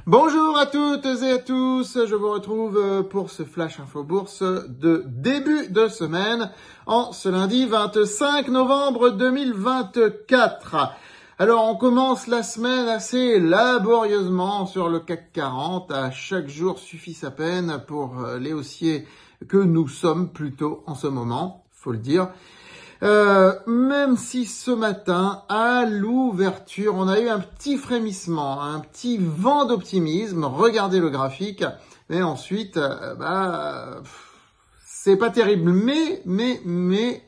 Bonjour à toutes et à tous, je vous retrouve pour ce Flash Info Bourse de début de semaine en ce lundi 25 novembre 2024. Alors on commence la semaine assez laborieusement sur le CAC 40, à chaque jour suffit sa peine pour les haussiers que nous sommes plutôt en ce moment, faut le dire. Même si ce matin, à l'ouverture, on a eu un petit frémissement, un petit vent d'optimisme. Regardez le graphique, et ensuite, c'est pas terrible, mais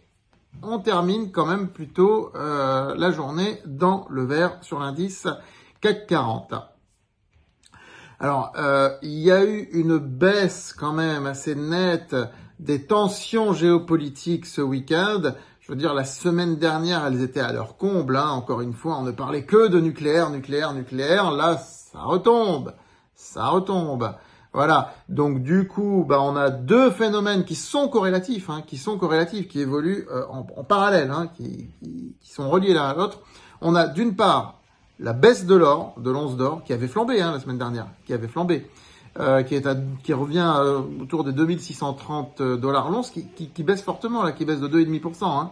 on termine quand même plutôt la journée dans le vert sur l'indice CAC 40. Alors, il y a eu une baisse quand même assez nette des tensions géopolitiques ce week-end. Je veux dire, la semaine dernière, elles étaient à leur comble. Encore une fois, on ne parlait que de nucléaire. Là, ça retombe. Voilà. Donc, du coup, on a deux phénomènes qui sont corrélatifs, qui évoluent en parallèle, qui sont reliés l'un à l'autre. On a d'une part la baisse de l'or, de l'once d'or, qui avait flambé la semaine dernière, qui revient autour des 2630 $ l'once, qui baisse fortement, qui baisse de 2,5%.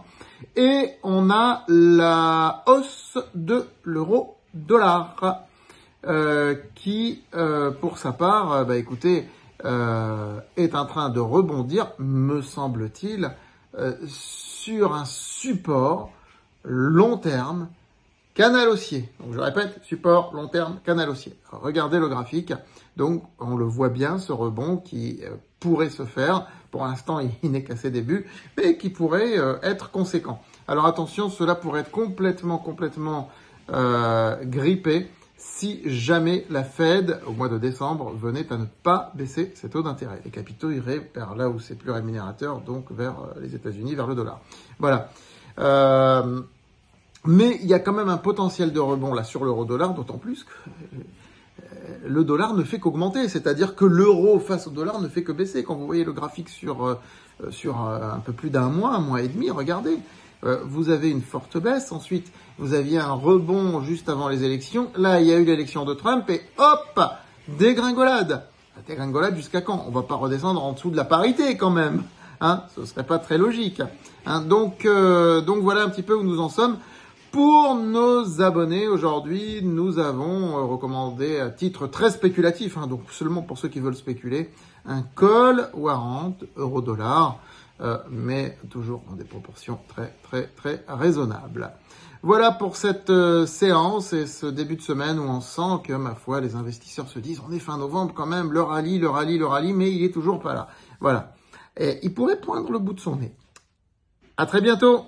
Et on a la hausse de l'euro-dollar, qui, pour sa part, est en train de rebondir, me semble-t-il, sur un support long terme, canal haussier. Donc je répète, support, long terme, canal haussier. Alors, regardez le graphique. Donc on le voit bien, ce rebond qui pourrait se faire. Pour l'instant, il n'est qu'à ses débuts, mais qui pourrait être conséquent. Alors attention, cela pourrait être complètement grippé si jamais la Fed, au mois de décembre, venait à ne pas baisser ses taux d'intérêt. Les capitaux iraient vers là où c'est plus rémunérateur, donc vers les États-Unis, vers le dollar. Voilà. Mais il y a quand même un potentiel de rebond là sur l'euro-dollar, d'autant plus que le dollar ne fait qu'augmenter, c'est-à-dire que l'euro face au dollar ne fait que baisser. Quand vous voyez le graphique sur un peu plus d'un mois et demi, regardez, vous avez une forte baisse. Ensuite, vous aviez un rebond juste avant les élections. Là, il y a eu l'élection de Trump et hop, dégringolade. Dégringolade jusqu'à quand? On va pas redescendre en dessous de la parité quand même. Ce serait pas très logique. Donc voilà un petit peu où nous en sommes. Pour nos abonnés, aujourd'hui, nous avons recommandé à titre très spéculatif, donc seulement pour ceux qui veulent spéculer, un call warrant euro-dollar, mais toujours dans des proportions très raisonnables. Voilà pour cette séance et ce début de semaine où on sent que, ma foi, les investisseurs se disent, on est fin novembre quand même, le rallye, mais il est toujours pas là. Voilà. Et il pourrait poindre le bout de son nez. À très bientôt!